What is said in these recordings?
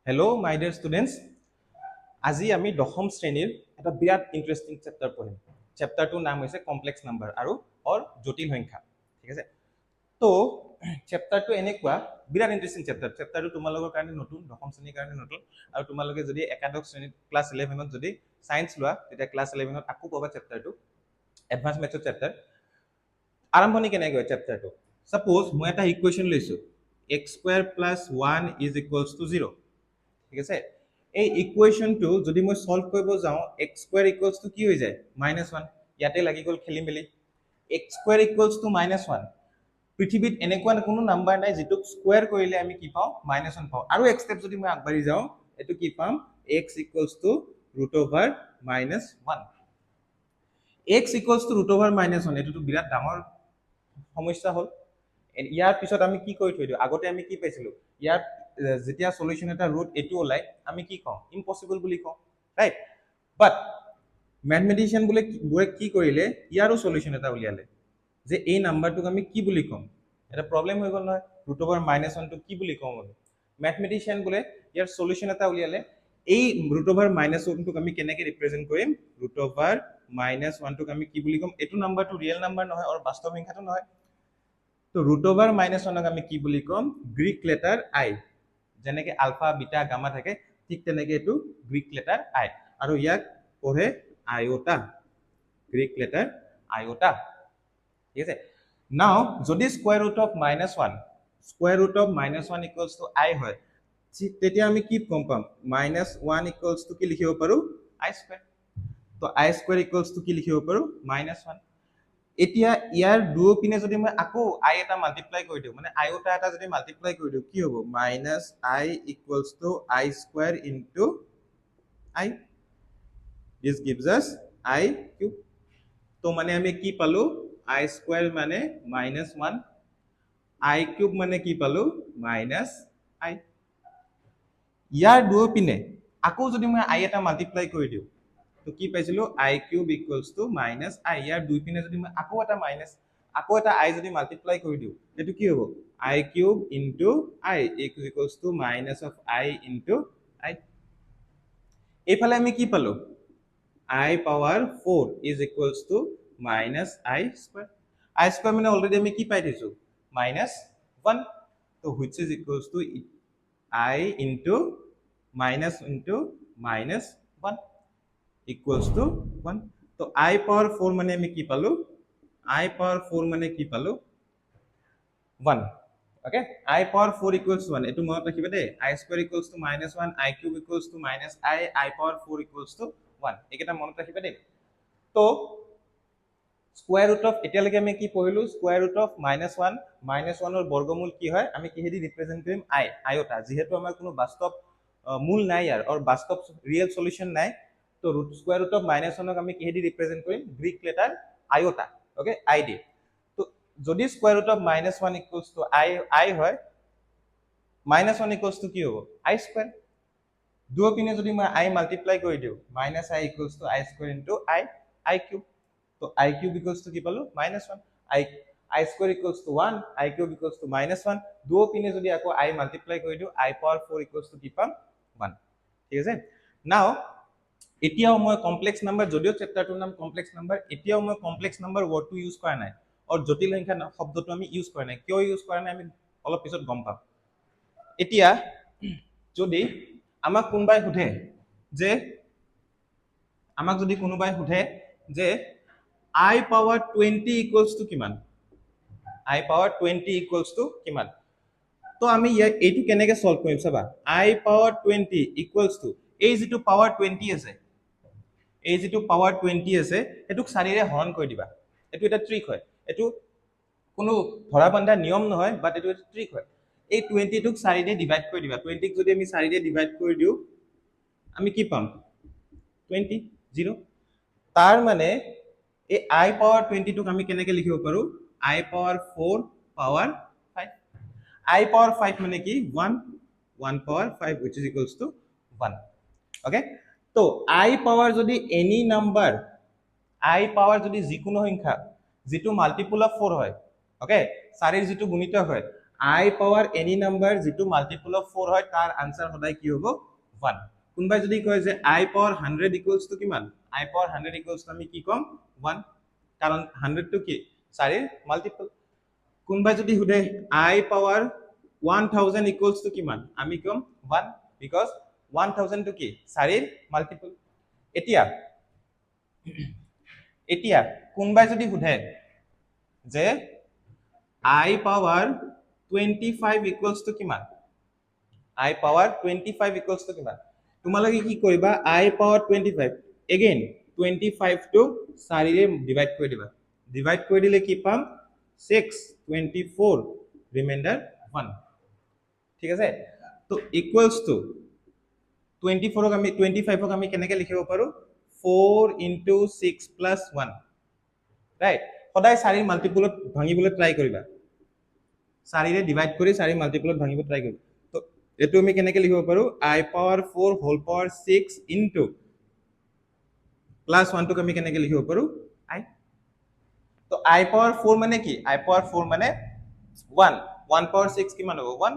Hello, my dear students. আজি আমি দশম শ্ৰেণীৰ এটা বিৰাট ইণ্টাৰেষ্টিং চেপ্টাৰ পঢ়িম। চেপ্টাৰটোৰ নাম হৈছে কমপ্লেক্স নাম্বাৰ আৰু জটিল সংখ্যা। ঠিক আছে, তো চেপ্টাৰটো এনেকুৱা বিৰাট ইণ্টাৰেষ্টিং চেপ্টাৰ। চেপ্টাৰটো তোমালোকৰ কাৰণে নতুন, দশম শ্ৰেণীৰ কাৰণে নতুন, আৰু তোমালোকে যদি একাদশ শ্ৰেণীত ক্লাছ 11ত যদি সায়েন্স লোৱা তেতিয়া ক্লাছ 11ত আকৌ পাবা চেপ্টাৰটো, এডভান্স মেথছৰ চেপ্টাৰ। আৰম্ভণি কেনেকৈ হয় চেপ্টাৰটো? সাপোজ মই এটা ইকুৱেশ্যন লৈছো, x² + 1 = 0। ঠিক আছে, এই ইকুৱেশ্যনটো যদি মই সলভ কৰিব যাওঁ, x² কি হৈ যায়? -1। ইয়াতে লাগি গ'ল খেলি মেলি। x² = -1। পৃথিৱীত এনেকুৱা কোনো নাম্বাৰ নাই যিটোক স্কোয়াৰ কৰিলে আমি কি পাওঁ? -1 পাওঁ। আৰু এক ষ্টেপ যদি মই আগবাঢ়ি যাওঁ, এইটো কি পাম? x = √(-1)। x = √(-1)। এইটোতো বিৰাট ডাঙৰ সমস্যা হ'ল। ইয়াৰ পিছত আমি কি কৰি থৈ দিওঁ? আগতে আমি কি পাইছিলো? ইয়াৰ যেতিয়া সলিউশন এটা ৰুট এইটো ওলাই, আমি কি কওঁ? ইম্পসিবল বুলি কওঁ, ৰাইট? বাট ম্যাথমেটিশিয়ান বোৰে কি কৰিলে? ইয়াৰো সলিউশন এটা উলিয়ালে যে এই নাম্বাৰটোক আমি কি বুলি কম? এটা প্ৰবলেম হৈ গ'ল নহয়, √(-1) টো কি বুলি কওঁ? ম্যাথমেটিশিয়ান বোলে ইয়াৰ সলিউশন এটা উলিয়ালে। এই √(-1) টোক আমি কেনেকৈ ৰিপ্ৰেজেন্ট কৰিম? √(-1) টোক আমি কি বুলি কম? এইটো নাম্বাৰটো ৰিয়েল নাম্বাৰ নহয় আৰু বাস্তৱ সংখ্যাটো নহয়। তো √(-1) আমি কি বুলি কম? গ্ৰীক লেটাৰ আই। যেনেকে আলফা, বিটা, গামা থাকে, ঠিক তেনেকে এইটো গ্ৰীক লেটাৰ আই, আৰু ইয়াক পঢ়ে আইওটা, গ্ৰীক লেটাৰ আইওটা। ঠিক আছে, নাও যদি √(-1) √(-1) = i হয়, তেতিয়া আমি কি গম পাম? -1 = কি লিখিব পাৰো? i²। তো i² = কি লিখিব পাৰো? -1। এতিয়া ইয়াৰ দুয়োপিনে যদি মই আকৌ i এটা মাল্টিপ্লাই কৰি দিওঁ, মানে আইওটা এটা যদি মাল্টিপ্লাই কৰি দিওঁ, কি হ'ব? -i = i² * i। This gives us i³। তো মানে আমি কি পালো? i² মানে -1, i³ মানে কি পালো? -i। ইয়াৰ দুয়োপিনে আকৌ যদি মই i এটা মাল্টিপ্লাই কৰি দিওঁ, তো কি পাইছিলো? i³ = -i। ইয়াৰ দুইপিনে যদি মই আকৌ এটা i যদি মাল্টিপ্লাই কৰি দিওঁ, সেইটো কি হ'ব? i³ * i = -i * i। এইফালে আমি কি পালো? i⁴ = -i²। i² মানে অলৰেডি আমি কি পাই থৈছো? -1। তো which is equals to i into -1 equals to 1। তো i⁴ মানে আমি কি পালো? i⁴ মানে কি পালো? 1। Okay, i⁴ equals 1। এইটো মনত ৰাখিবা দেই। i² = -1, i³ = -i, i⁴ equals to 1। এইকেইটা মনত ৰাখিবা দেই। তো স্কয়াৰ ৰুট অফ, এতিয়ালৈকে আমি কি পঢ়িলো? স্কয়াৰ ৰুট অফ -1 ৰ বৰ্গমূল কি হয়? আমি কিহেদি ৰিপ্ৰেজেন্ট কৰিম? আইওটা। যিহেতু আমাৰ কোনো বাস্তৱ মূল নাই ইয়াৰ, আৰু বাস্তৱ ৰিয়েল সলিউশন নাই, তো স্কয়াৰ ৰুট অফ -1 ক আমি কিহেদি ৰিপ্ৰেজেন্ট কৰিম? গ্ৰীক লেটাৰ আইওটা, ওকে, আই দি। তো যদি স্কয়াৰ ৰুট অফ -1 = i হয়, -1 = কি হ'ব? i²। দুয়োপিনে যদি মই i মাল্টিপ্লাই কৰি দিওঁ, -i = i² * i, i³। তো i³ = কি পালো? -1। i² = 1, i³ = -1। দুয়োপিনে যদি আকৌ i মাল্টিপ্লাই কৰি দিওঁ, i⁴ = কি পাম? 1। ঠিক আছে, নাও এতিয়াও মই কমপ্লেক্স নাম্বাৰ, যদিও চেপ্টাৰটোৰ নাম কমপ্লেক্স নাম্বাৰ, এতিয়াও মই কমপ্লেক্স নাম্বাৰ ৱৰ্ডটো ইউজ কৰা নাই, আৰু জটিল সংখ্যা শব্দটো আমি ইউজ কৰা নাই। কিয় ইউজ কৰা নাই আমি অলপ পিছত গম পাম। এতিয়া যদি আমাক কোনোবাই সোধে যে i⁻20 = কিমান? i⁻20 = কিমান? তো আমি এইটো কেনেকৈ সলভ কৰিম চাবা। i⁻20 = এই যিটো পাৱাৰ 20 আছে, সেইটোক 4 ৰে হৰণ কৰি দিবা। এইটো এটা ট্ৰিক হয়, এইটো কোনো ধৰা বন্ধা নিয়ম নহয়, বাট এইটো এটা ট্ৰিক হয়। এই 20 টোক 4 ৰে ডিভাইড কৰি দিবা। 20 ক যদি আমি 4 ৰে ডিভাইড কৰি দিওঁ, আমি কি পাম? 0। তাৰ মানে এই i⁻20 টোক আমি কেনেকৈ লিখিব পাৰো? i⁴ power 5। i⁻5 মানে কি? 1/5, which is equals to 1। Okay, তো i পাৱাৰ যদি এনি নাম্বাৰ, i পাৱাৰ যদি যিকোনো সংখ্যা যিটো মাল্টিপল অফ 4 হয়, ওকে, 4 ৰ যিটো গুণিতক হয়, I power any number যেটো মাল্টিপল অফ 4 হয় তাৰ আনসার সদায় কি হ'ব 1 কোনবাই যদি কয় যে I power 100 equals to কিমান I power 100 equals to আমি কি কম 1 কাৰণ 100 টো কি 4 এর মাল্টিপল কোনবাই যদি হুদে I power 1000 equals to কিমান আমি কম 1 because 1000 টো কি 4 এর মাল্টিপল এতিয়া এতিয়া কোনবাই যদি হুদে যে I power 25 equals to কিমান I power 25 equals to কিমান তোমালোকে কি কৰিবা I power 25 again 25 টো 4 ৰে ডিভাইড কৰি দিবা ডিভাইড কৰি দিলে কি পাম 6 24 ৰিমাইন্ডাৰ 1 ঠিক আছে তো ইকুৱেলস টু 24 ক আমি 25 ক আমি কেনেকৈ লিখিব পাৰো 4 into 6 plus 1 ৰাইট সদায় 4 মাল্টিপলত ভাঙিবলৈ ট্ৰাই কৰিবা 4 ৰে ডিভাইড কৰি 4 মাল্টিপলত ভাঙিব ট্ৰাই কৰিবা তো এটো আমি কেনেকৈ লিখিব পাৰো I power 4 whole power 6 into plus 1 টো আমি কেনেকৈ লিখিব পাৰো I তো I power 4 মানে কি I power 4 মানে 1 1 power 6 কিমান হ'ব 1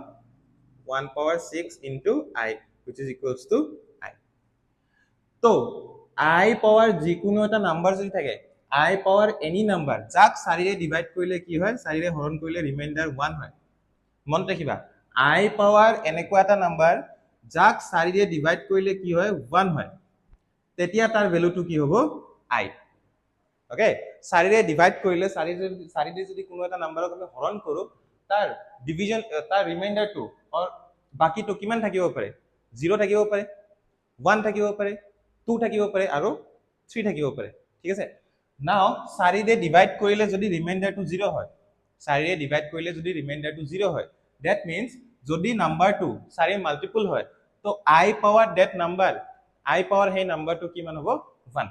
1 power 6 into I which is equals to I তো I power যিকোনো এটা নাম্বার যদি থাকে I power any number যাক 4 ৰে ডিভাইড কৰিলে কি হয় 4 ৰে হৰণ কৰিলে ৰিমাইন্ডাৰ 1 হয় মন ৰাখিবা I power এনেকুৱা এটা নাম্বাৰ যাক 4 ৰে ডিভাইড কৰিলে কি হয় 1 হয় তেতিয়া তাৰ ভ্যালুটো কি হ'ব I ওকে 4 ৰে ডিভাইড কৰিলে 4 ৰে যদি কোনো এটা নাম্বাৰক আমি হৰণ কৰো তাৰ ডিভিজন তাৰ ৰিমাইন্ডাৰটো অৰ বাকিটো কিমান থাকিব পাৰে 0 থাকিব পাৰে 1 থাকিব পাৰে 2 থাকিব পাৰে আৰু 3 থাকিব পাৰে ঠিক আছে নাও 4 ৰে ডিভাইড কৰিলে যদি ৰিমাইন্ডাৰটো 0 হয় 4 ৰে ডিভাইড কৰিলে যদি ৰিমাইন্ডাৰটো 0 হয় দ্যাট মিন্স যদি নাম্বাৰটো 4 এৰ মাল্টিপল হয় তো I power that number I power সেই নাম্বাৰটো কিমান হ'ব 1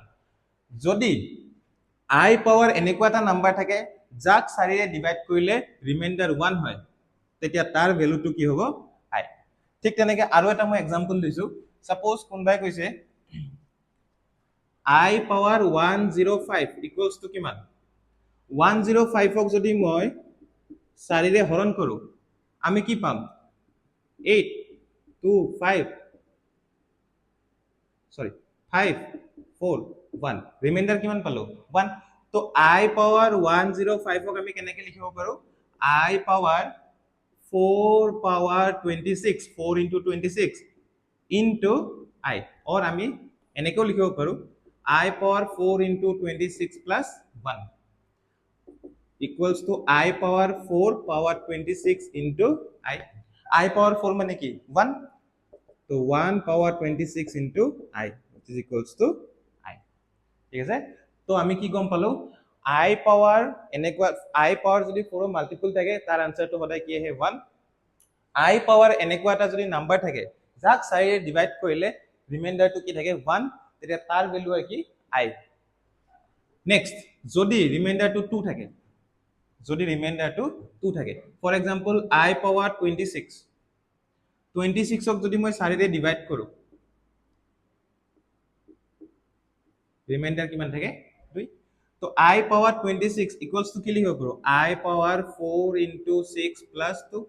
যদি I পাওয়াৰ এনেকুৱা এটা নাম্বাৰ থাকে যাক 4 ৰে ডিভাইড কৰিলে ৰিমাইন্ডাৰ 1 হয় তেতিয়া তাৰ ভ্যালুটো কি হ'ব I ঠিক তেনেকে আৰু এটা মই एग्जांपल দিছো সাপোজ কোনবাই কৈছে I power 105 equals to কিমান 105 ক যদি মই 4 ৰে হৰণ কৰো আমি কি পাম 8 2 5 সরি 5 4 1 রিমাইন্ডার কিমান পালো 1 তো I power 105 ক আমি কেনেকৈ লিখিব পাৰো I power 4 power 26 4 into 26 into I or আমি এনেকৈ লিখিব পাৰো I power 4 into 26 plus 1 equals to I power 4 power 26 into I power 4 মানে কি 1 তো 1 power 26 into I which is equals to I ঠিক আছে তো আমি কি গম পালো I power এনেকুৱা I power যদি 4 ৰ মাল্টিপল থাকে তাৰ আনসাৰটো সদায় কি আহে 1 I power এনেকুৱা এটা যদি নাম্বাৰ থাকে যাক 4 ৰে ডিভাইড কৰিলে ৰিমাইন্ডাৰটো কি থাকে 1 তেতিয়া তাৰ ভ্যালু হয় কি I নেক্সট যদি ৰিমাইন্ডাৰটো 2 থাকে যদি ৰিমাইন্ডাৰটো 2 থাকে ফৰ এক্সাম্পল I power 26 26 ক যদি মই 4 ৰে ডিভাইড কৰো রিমাইন্ডার কিমান থাকে 2 তো I power 26 equals to কি লিখিব পাৰো I power 4 into 6 plus 2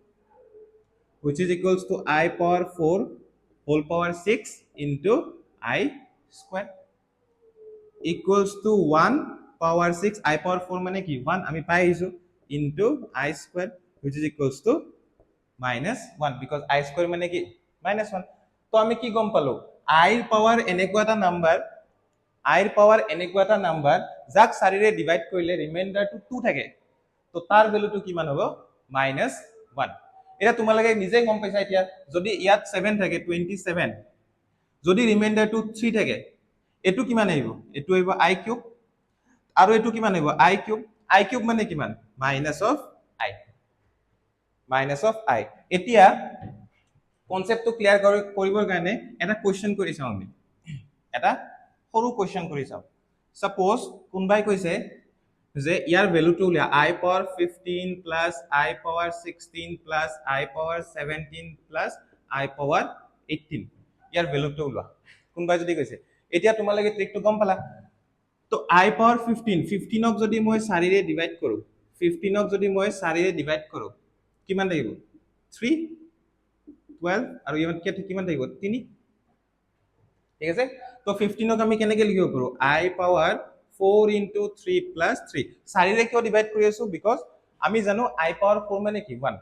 which is equals to I power 4 whole power 6 into I square equals to 1 power 6 I power 4 মানে কি 1 আমি পাই আহিছো into I square which is equals to minus 1 because I square মানে কি minus 1 তো আমি কি গম পালো I power এনেকুৱা এটা নাম্বাৰ I power এনেকুৱা এটা নাম্বাৰ যাক 4 ৰে ডিভাইড কৰিলে ৰিমাইন্ডাৰটো 2 থাকে তো তাৰ ভ্যালুটো কিমান হ'ব -1 এটা তোমালোকে নিজে গম পাইছা এতিয়া যদি ইয়াত 7 থাকে 27 যদি ৰিমাইন্ডাৰটো 3 থাকে এটো কিমান আহিব এটো আহিব I কিউব আৰু এটো কিমান আহিব I কিউব মানে কিমান minus of I এতিয়া কনসেপ্টটো ক্লিয়াৰ কৰিবৰ কাৰণে এটা কোৱেশ্চন কৰি চাও আমি এটা সৰু কোৱেশ্চন কৰি চাও সাপোজ কোনবাই কৈছে যে ইয়াৰ ভ্যালুটো উলিয়া I power 15 plus I power 16 plus I power 17 plus I power 18 ইয়াৰ ভ্যালুটো উলিয়া কোনবাই যদি কৈছে এতিয়া তোমালোকে ট্ৰিকটো গম পালা তো I power 15 ক যদি মই 4 ৰে ডিভাইড কৰো 15 ক যদি মই 4 ৰে ডিভাইড কৰো কিমান থাকিব 3 12 আৰু ইয়াত কিমান থাকিব 3 ঠিক আছে তো 15 ক আমি কেনেকৈ লিখিব পাৰো I পাৱাৰ 4 into 3 plus 3 4 ৰে কিয় ডিভাইড কৰি আছো বিকজ আমি জানো I পাৱাৰ 4 মানে কি 1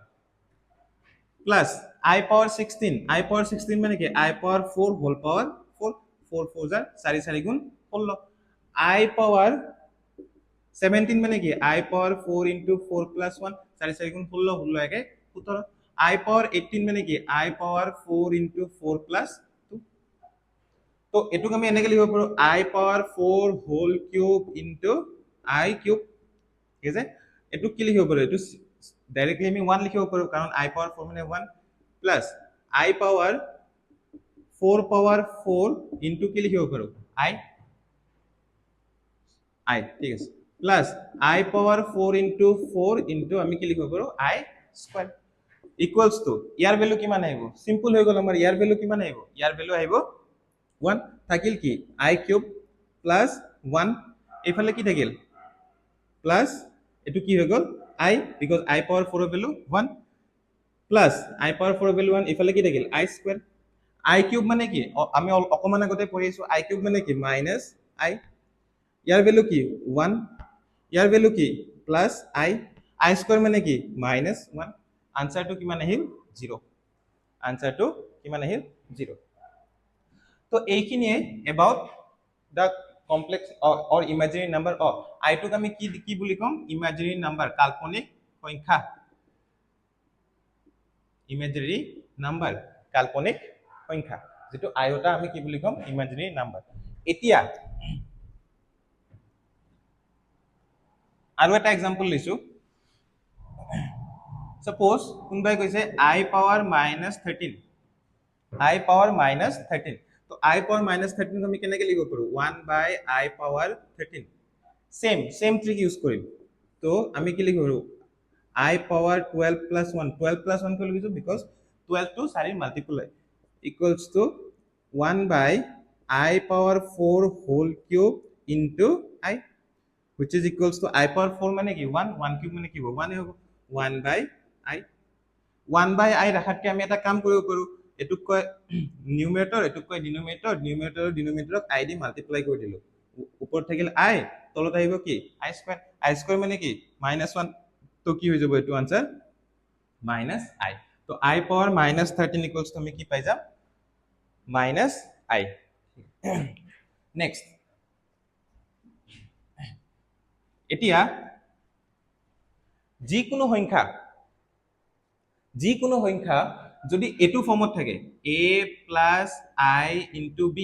plus I power 16 মানে কি I power 4 whole power 4 4 4 jar 4 4 গুণ 16 I power 17 মানে কি I power 4 into 4 plus 1 4 4 গুণ 16 16 একে 17 I power 18 মানে কি I power 4 into 4 plus 2 তো এটুক আমি এনেকে লিখিব পাৰো I power 4 whole cube into I cube ঠিক আছে এটুক কি লিখিব পাৰো এটু ডাইৰেক্টলি আমি 1 লিখিব পাৰো কাৰণ I power 4 মানে 1 plus I power 4 power 4 into কি লিখিব পাৰো I ঠিক আছে plus I power 4 into 4 into আমি কি লিখিব পাৰো I square equals to year value কিমান আহিব সিম্পল হৈ গল আমাৰ ইয়াৰ ভ্যালু কিমান আহিব ইয়াৰ ভ্যালু আহিব 1 থাকিল কি I cube plus 1 এফালে কি থাকিল plus এটু কি হৈ গল I because I power 4 এর value 1 plus I power 4 value 1 এফালে কি থাকিল I square I cube মানে কি আমি অকমান আগতে পঢ়িছো I cube মানে কি minus I ইয়াৰ ভ্যালু কি 1 ইয়াৰ ভ্যালু কি প্লাস I square মানে কি minus 1 আনসার টু কিমান আহিল 0 আনসার টু কিমান আহিল 0 তো এইখিনিয়ে about the complex or imaginary number I টুক আমি কি কি বুলি কম imaginary number কাল্পনিক সংখ্যা imaginary number কাল্পনিক সংখ্যা যেটো আইওটা আমি কি বুলি কম imaginary number এতিয়া আৰু এটা एग्जांपल লৈছো suppose কোনবাই কৈছে I power -13 I power -13 তো I power -13 আমি কেনেকৈ লিখিব পাৰো 1 by I power 13 same trick use কৰিম তো আমি কি লিখিব পাৰো I power 12 plus 1 12 plus 1 কিয় লিখিছো because 12 to 4 multiply equals to 1 by I power 4 whole cube into I which is equals to I power 4 মানে কি 1 1 cube মানে কি হ'ব 1 হ'ব 1 by I 1 by I রাখাতকে আমি এটা কাম কৰিব পাৰো এটুক কয় নিউমেৰেটৰ এটুক কয় ডিনোমিনেটৰ নিউমেৰেটৰ ডিনোমিনেটৰক I দি মাল্টিপ্লাই কৰি দিলো ওপৰত থাকিল I তলত আহিব কি I স্কয়াৰ মানে কি -1 তো কি হৈ যাব এটো आंसर -I তো I power -13 equals to আমি কি পাই যাম -I নেক্সট এতিয়া যিকোনো সংখ্যা যদি এটু ফর্মত থাকে a plus I into b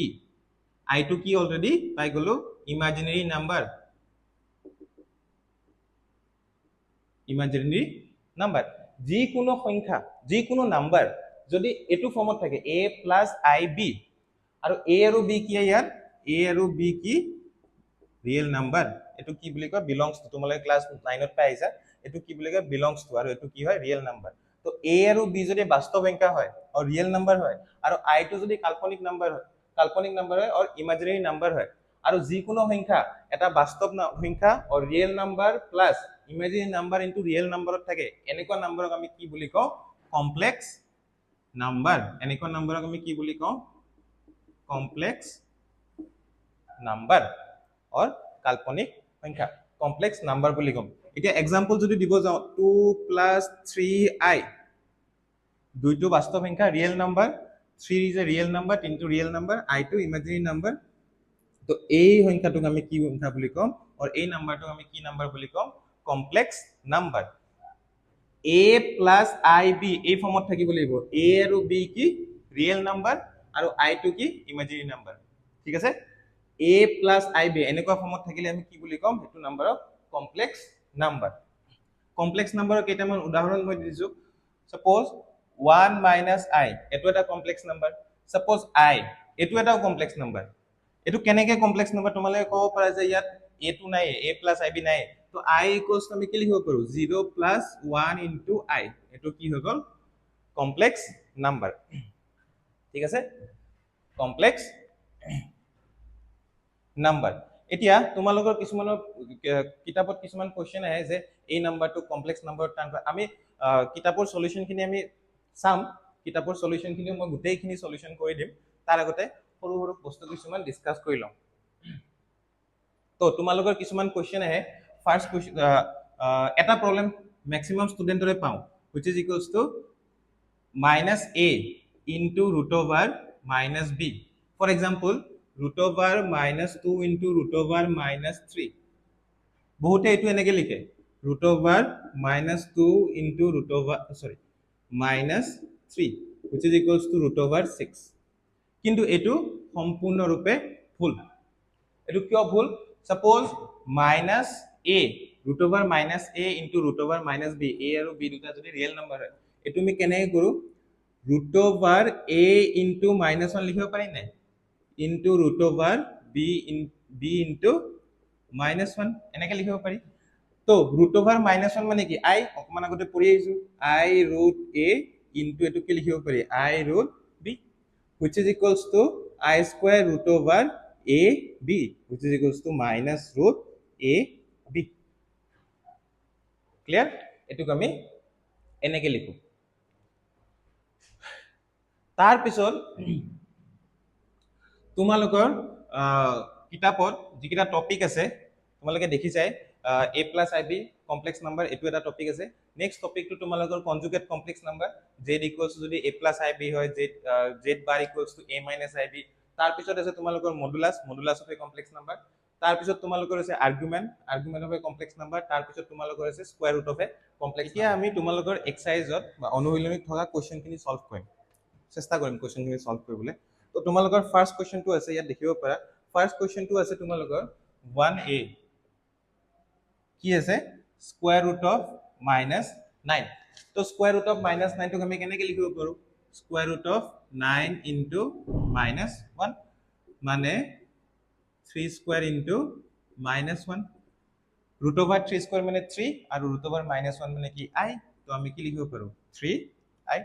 I two কি অলরেডি পাই গলো ইমাজিনারি নাম্বার যিকোনো সংখ্যা যিকোনো নাম্বার যদি এটু ফর্মত থাকে a plus I b আৰু a আৰু b কি ইয়াত a আৰু b কি রিয়েল নাম্বার এটু কি বুলি কয় বিলংস টু তোমালে ক্লাস 9 ত পাই আইছা এটু কি বুলি কয় বিলংস টু আৰু এটু কি হয় ৰিয়েল নাম্বাৰ তো a আৰু b যদি বাস্তব সংখ্যা হয় আর রিয়েল নাম্বার হয় আর I টু যদি কাল্পনিক নাম্বার হয় আর ইমাজিনারি নাম্বার হয় আর যিকোনো সংখ্যা এটা বাস্তব সংখ্যা আর real number plus imaginary number into real নাম্বারত থাকে এনেকুৱা নাম্বাৰক আমি কি বুলি কও কমপ্লেক্স নাম্বাৰ এনেকুৱা নাম্বারক আমি কি বুলি কও কমপ্লেক্স নাম্বার और काल्पनिक संख्या कॉम्प्लेक्स नंबर বুলি কম এতিয়া एग्जांपल যদি দিব যাও 2 plus 3I দুইটো বাস্তব সংখ্যা real number 3 is a real number 3 to real number I to imaginary number তো এই সংখ্যাটোক আমি কি সংখ্যা বুলি কম और এই নাম্বাৰটোক আমি কি নাম্বাৰ বুলি com complex number a plus IB এই ফৰ্মত থাকিব লাগিব a আৰু b কি ৰিয়েল নাম্বাৰ আৰু I টু কি ইমাজিনাৰি নাম্বাৰ ঠিক আছে a plus IB এনেকুৱা ফৰ্মত থাকিলে আমি কি বুলি কম হেতু নাম্বাৰক কমপ্লেক্স নাম্বাৰৰ কেইটামান উদাহৰণ মই দিছো সাপোজ 1 minus I এটো এটা কমপ্লেক্স নাম্বার সাপোজ I এটো এটা কমপ্লেক্স নাম্বার এটো কেনেকে কমপ্লেক্স নাম্বার তোমালে কব পাৰা যে ইয়াত a টু নাই a plus IB নাই তো I equals আমি কি লিখিব পাৰো 0 plus 1 into I এটো কি হৈ গল কমপ্লেক্স নাম্বার ঠিক আছে কমপ্লেক্স নাম্বার এতিয়া তোমালোকৰ কিছুমানৰ কিতাপত কিছুমান কোৱেশ্চন আহে যে এই নাম্বাৰটো কমপ্লেক্স নাম্বাৰত টাৰ্ণ কৰা আমি কিতাপৰ সলিউশনখিনি আমি চাম কিতাপৰ সলিউশনখিনি মই গোটেইখিনি সলিউশন কৰি দিম তাৰ আগতে সৰু সৰু বস্তু কিছুমান ডিসকাস কৰি লওঁ তো তোমালোকৰ কিছুমান কোৱেশ্চন আহে ফাৰ্স্ট কোৱেশ্চন এটা প্ৰবলেম ম্যাক্সিমাম ষ্টুডেন্টৰে পাওঁ which is equals to minus a into root over minus b for example root over minus 2 into root over minus 3 বহুতে এইটো এনেকে লিখে root over minus 2 into root over sorry minus 3 which is equals to root over 6 কিন্তু এইটো সম্পূৰ্ণৰূপে ভুল এইটো কিয় ভুল suppose minus a root over minus a into root over minus b a আৰু b দুটা যদি ৰিয়েল নম্বৰ হয় এইটো আমি কেনেকৈ কৰো root over a into minus 1 লিখিব পাৰি নাই into root over b into minus 1 এনেকৈ লিখিব পাৰি তো root over minus 1 মানে কি i অকমান আগতে পঢ়ি আহিছো i root a into এটো কি লিখিব পাৰি i root b which is equals to I square root over a b which is equals to minus root a b clear এটুক আমি এনেকে লিখো তাৰ পিছত তোমালোকৰ কিতাপত যিকিটা টপিক আছে তোমালোকে দেখি যায় a plus ib complex number এটো এটা টপিক আছে নেক্সট টপিকটো তোমালোকৰ conjugate complex number z equals যদি a plus ib হয় z bar equals to a minus ib তাৰ পিছত আছে তোমালোকৰ modulus of A complex number তাৰ পিছত তোমালোকৰ আছে argument of A complex number তাৰ পিছত তোমালোকৰ আছে square root of A complex এতিয়া আমি তোমালোকৰ এক্সাৰসাইজত বা অনুশীলনীত থকা কোৱেশ্চনখিনি সলভ কৰিম চেষ্টা কৰিম কোৱেশ্চনখিনি সলভ কৰিবলৈ তো তোমালোকৰ ফাৰ্স্ট কোৱেশ্চনটো আছে ইয়াত দেখিব পাৰা ফাৰ্স্ট কোৱেশ্চনটো আছে তোমালোকৰ 1a কি আছে স্কয়াৰ ৰুট অফ -9 তো স্কয়াৰ ৰুট অফ -9 টোক আমি কেনেকৈ লিখিব পাৰো স্কয়াৰ ৰুট অফ 9 ইনটু -1 মানে 3 square into -1 root over 3 square মানে 3 আৰু ৰুট ওভাৰ -1 মানে কি i তো আমি কি লিখিব পাৰো 3i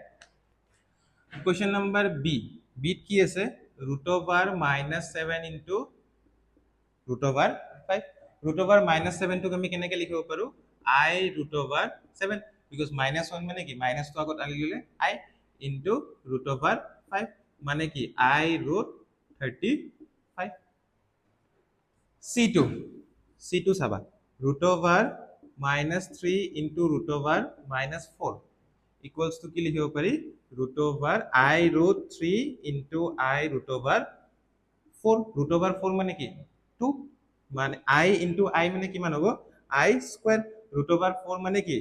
কোৱেশ্চন নাম্বাৰ বি বিত কি আছে root over -7 into root over 5 root over minus 7 টোক আমি কেনেকৈ লিখিব পাৰো i root over 7 because -1 মানে কি মাইনাস তো আগত আনি ললে i into root over 5 মানে কি i root 35 c2 চাবা root over -3 into root over -4 equals to কি লিখিব পাৰি root over i root 3 into i root over 4 root over 4 মানে কি 2 মানে i into i মানে কিমান হ'ব i স্কয়ার root over 4 মানে কি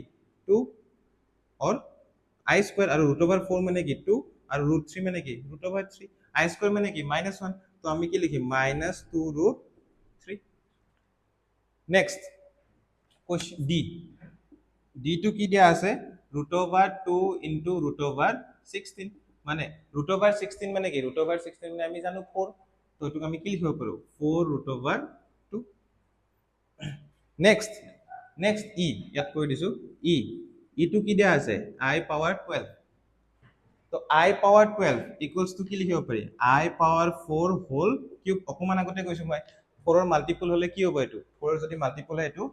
2 और i স্কয়ার আৰু root over 4 মানে কি 2 আৰু root 3 মানে কি root over 3 i স্কয়ার মানে কি -1 তো আমি কি লিখিম -2 root 3 next question D two কি দিয়া আছে root over 2 into root over 16 মানে root over 16 মানে কি root over 16 মানে আমি জানো 4 তো এটুক আমি কি লিখিব পাৰো 4 root over 2 নেক্সট ই ইয়াত কৈ দিছো ই টু কি দিয়া আছে i পাৱাৰ 12 তো i পাৱাৰ 12 ইকুয়ালস টু কি লিখিব পাৰি i পাৱাৰ 4 হোল কিউব অকমান আগতে কৈছো মই 4 ৰ মাল্টিপল হলে কি হ'ব এটো 4 ৰ যদি মাল্টিপল হয় এটো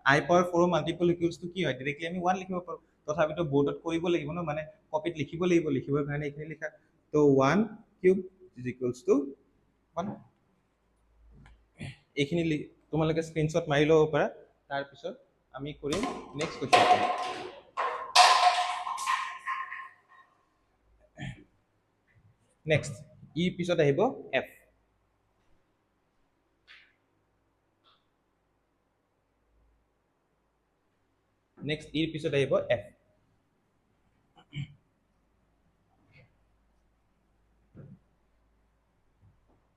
i পাৱাৰ 4 ৰ মাল্টিপল ইকুয়ালস টু কি হয় ডাইৰেক্টলি আমি 1 লিখিব পাৰো তথাপিতো বোৰ্ডত কৰিব লাগিব ন মানে কপিত লিখিব লাগিব লিখিবৰ কাৰণে এখিনি লিখা তো 1 কিউব ইজ ইকুয়ালস টু 1 এখিনি তোমালোকে স্ক্রিনশট মাৰি লব পাৰা তাৰ পিছত আমি কৰিম নেক্সট কোৱেশ্চন নেক্সট ই পিছত আহিব এফ নেক্সট ইৰ পিছত আহিব এফ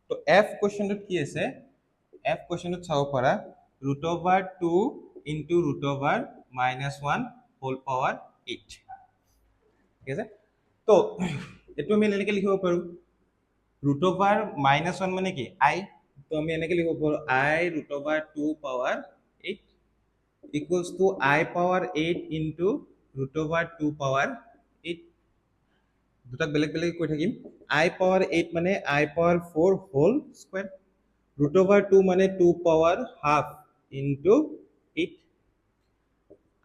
তো এফ কোৱেশ্চনটো কি আছে এফ কোৱেশ্চনটো চাও পাৰা root over 2 into root over -1 whole power 8 ঠিক আছে তো এটো আমি এনেকৈ লিখিব পাৰো root over -1 মানে কি i তো আমি এনেকৈ লিখিব পাৰো i root over 2 power 8 equals to i power 8 into root over 2 power 8 দুটাক বেলেগ বেলেগ কৈ থাকিম i power 8 মানে i power 4 whole square root over 2 মানে 2 power half into 8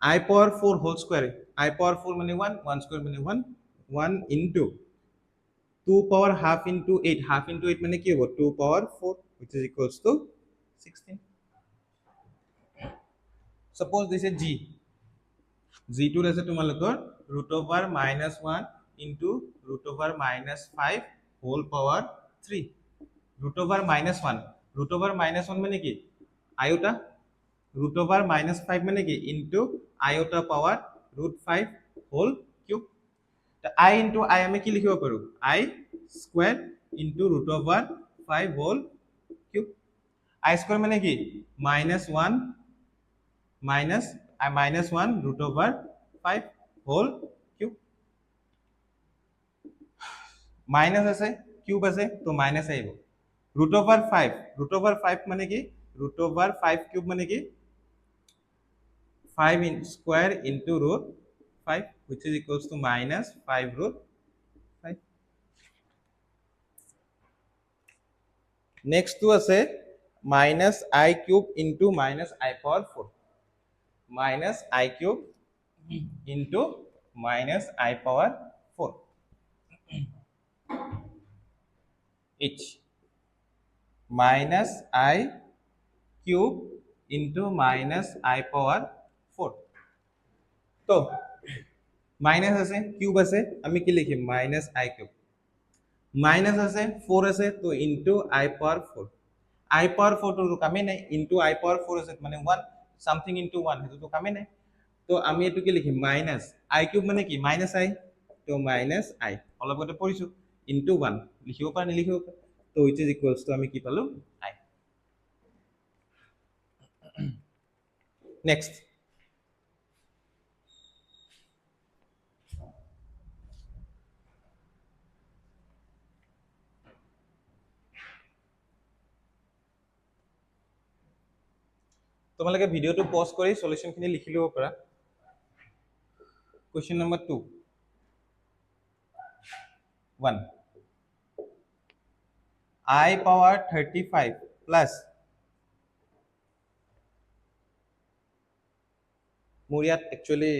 I power 4 whole square I power 4 মানে 1 1 square মানে 1 1 into 2 power half into 8 half into 8 মানে কি হ'ব 2 power 4 which is equals to 16 suppose this is g g2 আছে তোমালোকৰ root over minus 1 into root over minus 5 whole power 3 root over minus 1 root over minus 1 মানে কি iota root over minus 5 মানে কি into iota power root 5 whole cube I into I আমি কি লিখিব পাৰো I square into root over 5 whole cube I square মানে কি minus 1 minus minus 1 root over 5 whole cube minus আছে cube আছে তো minus আহিব root over 5 মানে কি root over 5 cube মানে কি 5 in square into root 5 which is equals to minus 5 root 5 next to আছে minus I cube into minus I power 4 minus I cube into minus I power 4 each minus I cube into minus I power 4 তো minus আছে cube আছে আমি কি লিখিম minus I cube minus আছে 4 আছে তো into I power 4 I power 4 তো কামে নাই ইনটু I power 4 আছে মানে 1 সামথিং ইনটু 1 হেতু তো কামে নাই তো আমি এটু কি লিখিম মাইনাস I cube মানে কি মাইনাস I তো মাইনাস I অলপ গতে পড়িছো ইনটু 1 লিখিব পার নিলিখিব পার তো which is equals to আমি কি পালো I next তোমালোকে ভিডিওটো পজ কৰি সলিউশনখিনি লিখি লব পাৰা question number 2 1 I power 35 plus মোৰ ইয়াত একচুয়ালি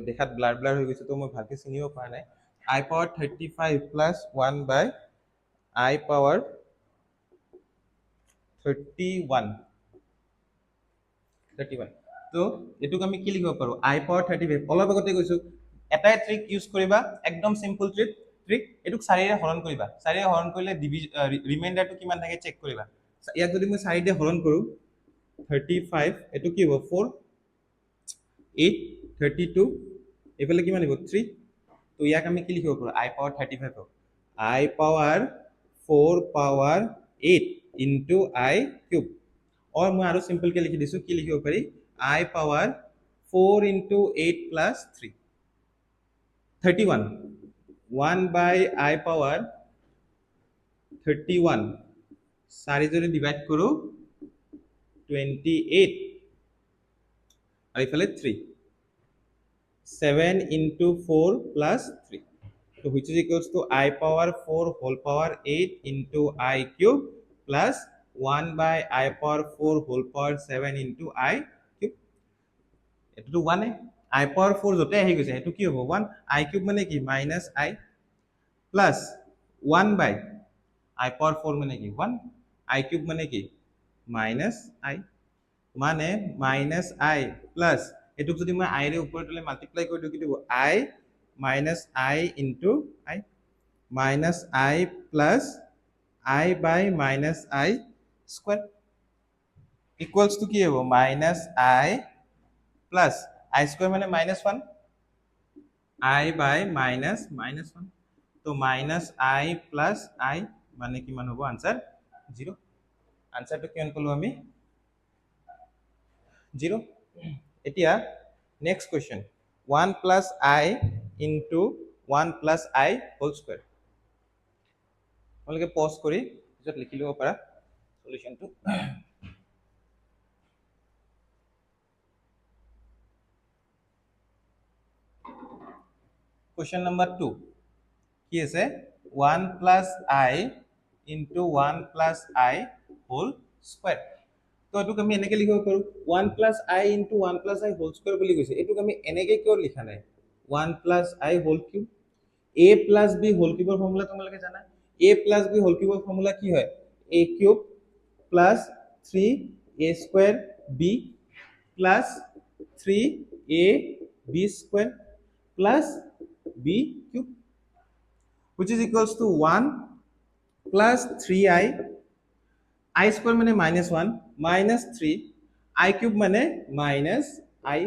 দেখাত ব্লাৰ ব্লাৰ হৈ গৈছে তো মই ভালকে চিনিব পৰা নাই I power 35 plus 1 by I power 31 তো এটুক আমি কি লিখিব পাৰো I power 35 অলপ আগতে কৈছো এটাই ট্ৰিক ইউজ কৰিবা একদম সিম্পল ট্ৰিক এটুক 4 ৰে হৰণ কৰিবা 4 ৰে হৰণ কৰিলে ৰিমাইন্ডাৰটো কিমান থাকে চেক কৰিবা ইয়াক যদি মই 4 ৰে হৰণ কৰো 35 এটু কি হ'ব 4 8 32 এফালে কিমান হ'ব 3 তো ইয়াক আমি কি লিখিব পাৰো I power 35 হ'ব I power 4 power 8 into I cube और मैं आरो सिंपल के लिखि दिसु की लिखिब पारि I power 4 into 8 plus 3 31 1 by I power 31 4 জনে ডিভাইড কৰো 28 আর ইফালে 3 7 into 4 plus 3 so which is equals to I power 4 whole power 8 into I cube plus 1 by I power 4 whole power 7 into I cube এটো তো 1 I power 4 জতে আহি গৈছে এটো কি হ'ব 1 I cube মানে কি minus I plus 1 by I power 4 মানে কি 1 I cube মানে কি minus I মানে minus I plus এটুক যদি মই I ৰে ওপৰত তলে মাল্টিপ্লাই কৰি দিও কি দিব I minus I into I minus I plus I by minus I square equals to কি হ'ব minus I plus I square মানে minus 1 I by minus 1 তো minus I plus I মানে কিমান হ'ব আনসার 0 আনসারটো কিমান কলো আমি 0 এতিয়া next question 1 plus I into 1 plus I whole square তোমালোকে পজ কৰি পিছত লিখি লব পাৰা সলিউশনটো question number 2 কি আছে 1 plus I into 1 plus I whole square তো এটুক আমি এনেকে লিখিব পাৰো 1 plus I into 1 plus I whole square বুলি কৈছে এটুক আমি এনেকে কিয় লিখা নাই 1 plus I whole cube a plus b whole কিউবৰ ফৰ্মুলা তোমালোকে জানা a প্লাস b হোল কিউবৰ ফৰ্মুলা কি হয় a cube plus 3a square b plus 3a b square plus b cube which is equals to 1 plus 3i I square মানে minus 1 minus 3 I cube মানে minus I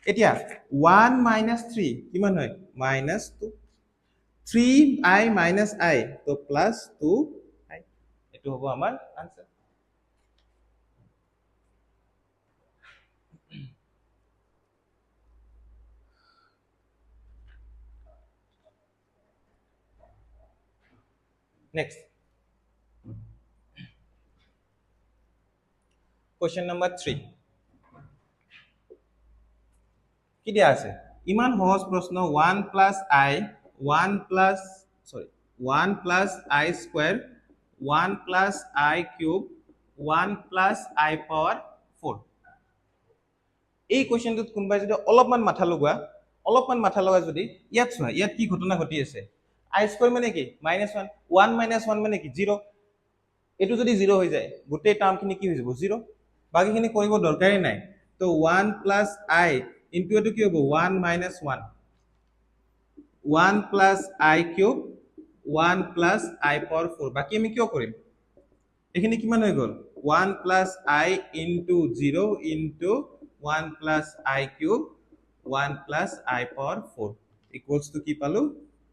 এতিয়া 1 minus 3 কিমান হয় minus 2 3i minus I তো plus 2i এটো হ'ব আমাৰ answer next question number 3 কি দিয়া আছে ইমান সহজ প্ৰশ্ন 1 plus I 1 plus sorry 1 plus I square 1 plus I cube 1 plus I power 4 এই কোৱেশ্চনটোত কোনবাই যদি অলপমান মাথা লগা যদি ইয়াত চোৱা ইয়াত কি ঘটনা ঘটি আছে I স্কয়াৰ মানে কি -1 1 1 মানে কি 0 এটো যদি 0 হৈ যায় গোটেই টাৰ্মখিনি কি হৈ যাব 0 বাকিখিনি কৰিব দৰকাৰই নাই তো 1 plus I ইনটু এটো কি হ'ব 1 minus 1 1 plus I cube 1 plus I power 4 বাকি আমি কিয় কৰিম এখানে কিমান হৈ গল 1 plus I into 0 into 1 plus I cube 1 plus I power 4 equals to কি পালো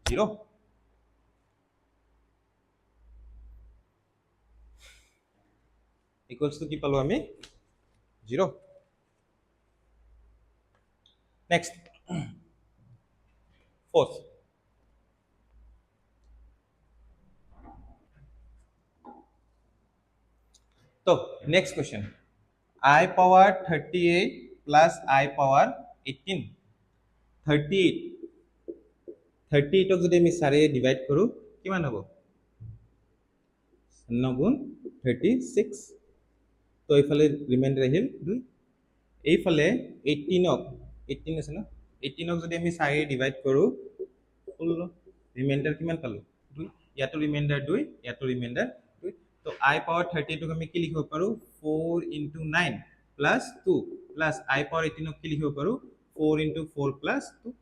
0 equals to কি পালো আমি 0 next fourth तो next question I power 38 plus I power 18 38 যদি আমি 4 ডিভাইড কৰো কিমান হ'ব 9 36 তো এইফালে রিমাইন্ডার আহিল 2 এইফালে 18 আছে না 18 যদি আমি 4 ডিভাইড কৰো 16 ৰিমাইন্ডাৰ কিমান পালো 2 ইয়াতো ৰিমাইন্ডাৰ 2 ইয়াতো ৰিমাইন্ডাৰ 2 তো I power 32 ক আমি কি লিখিব পাৰো 4 into 9 plus 2 plus I power 18 কি লিখিব পাৰো 4 into 4 plus 2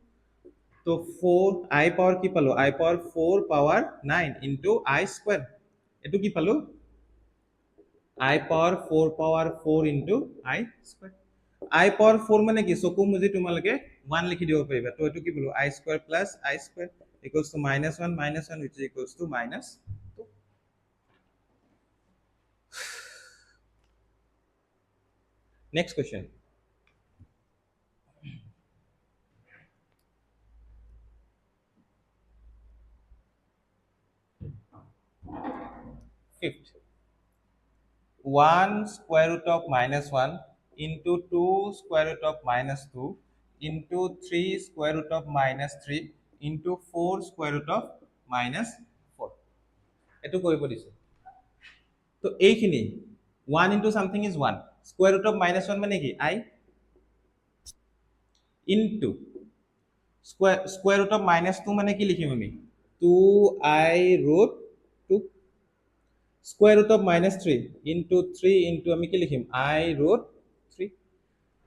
तो 4 I power কি পালো I power 4 power 9 into I square এটো কি পালো I power 4 power 4 into I square I power 4 মানে কি চকু মুজি তোমালকে 1 লিখি দিব পাৰিবা তো এটো কি বলো I square plus I square equals to -1 which is equals to -2 next question fifth 1 square root of -1 into 2 square root of -2 into 3 square root of -3 into 4 square root of -4 এটো কৰিব দিছে তো এইখিনি 1 into something is 1 square root of -1 মানে কি I into square root of -2 মানে কি লিখিম আমি 2I root 2 square root of -3 into 3 into আমি কি লিখিম I root 3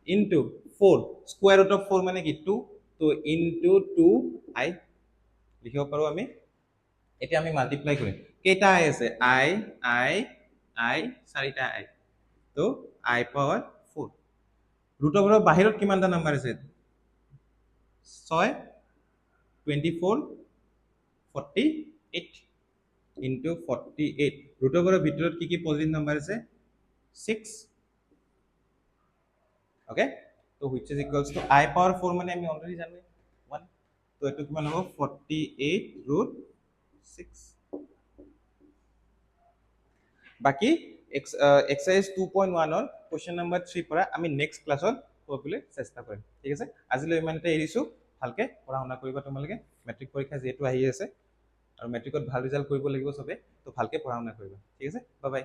into 4 square root of 4 মানে কি 2 তো into 2I লিখিব পাৰো আমি এটা আমি মাল্টিপ্লাই কৰিম কেইটা I আছে I চাৰিটা I তো I power 4 root of বাহিৰত কিমানটা নাম্বাৰ আছে 6 24 48 into 48 root of ভিতৰত কি কি পজিটিভ নাম্বার আছে 6 okay so which is equals to I power 4 মানে আমি অলরেডি জানো 1 তো এটো কিমান হ'ব 48 root 6 বাকি exercise 2.1 or question number 3 পৰা আমি next ক্লাছত কৰিবলৈ চেষ্টা কৰিম ঠিক আছে আজিলৈ ইমানতে এৰিছো ভালকে পঢ়া শুনা কৰিবা তোমালোকে মেট্ৰিক পৰীক্ষা যেটো আহি আছে আৰু মেট্ৰিকত ভাল ৰিজাল্ট কৰিব লাগিব চবে। তো ভালকৈ পঢ়া শুনা কৰিবা, ঠিক আছে, বাই বাই।